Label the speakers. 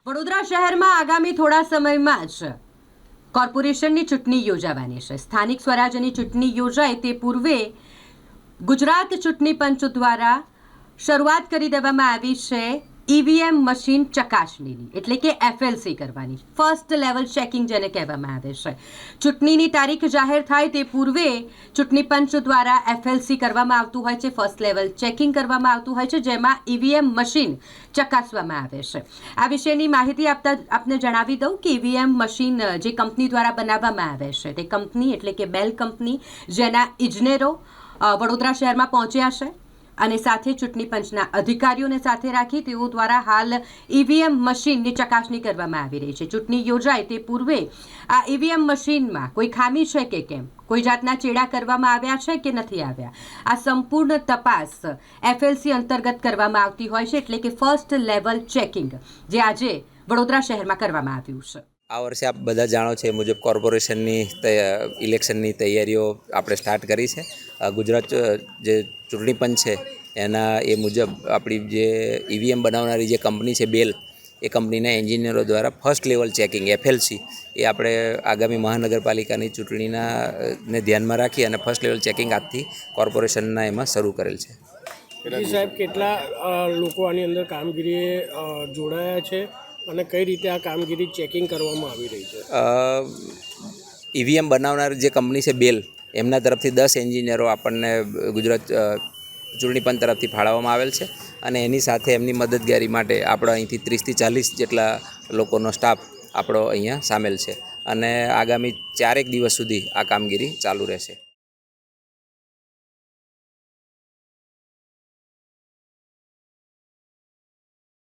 Speaker 1: વડોદરા શહેરમાં આગામી થોડા સમયમાં જ કોર્પોરેશનની ચૂંટણી યોજાવાની છે। સ્થાનિક સ્વરાજ્યની ચૂંટણી યોજાય તે પૂર્વે ગુજરાત ચૂંટણી પંચ દ્વારા શરૂઆત કરી દેવામાં આવી છે ઈવીએમ મશીન ચકાસણીની, એટલે કે એફએલસી કરવાની, ફર્સ્ટ લેવલ ચેકિંગ જેને કહેવામાં આવે છે। ચૂંટણીની તારીખ જાહેર થાય તે પૂર્વે ચૂંટણી પંચ દ્વારા એફએલસી કરવામાં આવતું હોય છે, ફર્સ્ટ લેવલ ચેકિંગ કરવામાં આવતું હોય છે, જેમાં ઈવીએમ મશીન ચકાસવામાં આવે છે। આ વિશેની માહિતી આપને જણાવી દઉં કે ઈવીએમ મશીન જે કંપની દ્વારા બનાવવામાં આવે છે તે કંપની એટલે કે બેલ કંપની, જેના ઇજનેરો વડોદરા શહેરમાં પહોંચ્યા છે અને સાથે ચૂંટણી પંચના અધિકારીઓને સાથે રાખી તેઓ દ્વારા હાલ ઈવીએમ મશીનની ચકાસણી કરવામાં આવી રહી છે। ચૂંટણી યોજાય તે પૂર્વે આ ઈવીએમ મશીનમાં કોઈ ખામી છે કે કેમ, કોઈ જાતના ચેડા કરવામાં આવ્યા છે કે નથી આવ્યા, આ સંપૂર્ણ તપાસ એફએલસી અંતર્ગત કરવામાં આવતી હોય છે, એટલે કે ફર્સ્ટ લેવલ ચેકિંગ જે આજે વડોદરા શહેરમાં કરવામાં આવ્યું છે।
Speaker 2: આ વર્ષે આપ બધા જાણો છો એ મુજબ કોર્પોરેશનની ઇલેક્શનની તૈયારીઓ આપણે સ્ટાર્ટ કરી છે। ગુજરાત જે ચૂંટણી પંચ છે એના એ મુજબ આપણી જે ઈવીએમ બનાવનારી જે કંપની છે બેલ, એ કંપનીના એન્જિનિયરો દ્વારા ફર્સ્ટ લેવલ ચેકિંગ એફએલસી એ આપણે આગામી મહાનગરપાલિકાની ચૂંટણીના ને ધ્યાનમાં રાખી અને ફર્સ્ટ લેવલ ચેકિંગ આજથી કોર્પોરેશનના એમાં શરૂ કરેલ છે।
Speaker 3: સાહેબ, કેટલા લોકો આની અંદર કામગીરી જોડાયા છે અને કઈ રીતે આ કામગીરી ચેકિંગ કરવામાં આવી રહી છે?
Speaker 2: ઈવીએમ બનાવનાર જે કંપની છે બેલ, એમના તરફથી 10 એન્જિનિયરો આપણને ગુજરાત ચૂંટણી પંચ તરફથી ફાળવવામાં આવેલ છે અને એની સાથે એમની મદદગારી માટે આપણો અહીંથી 30 થી 40 જેટલા લોકોનો સ્ટાફ આપણો અહીંયા સામેલ છે અને આગામી 4 દિવસ સુધી આ કામગીરી ચાલુ રહેશે।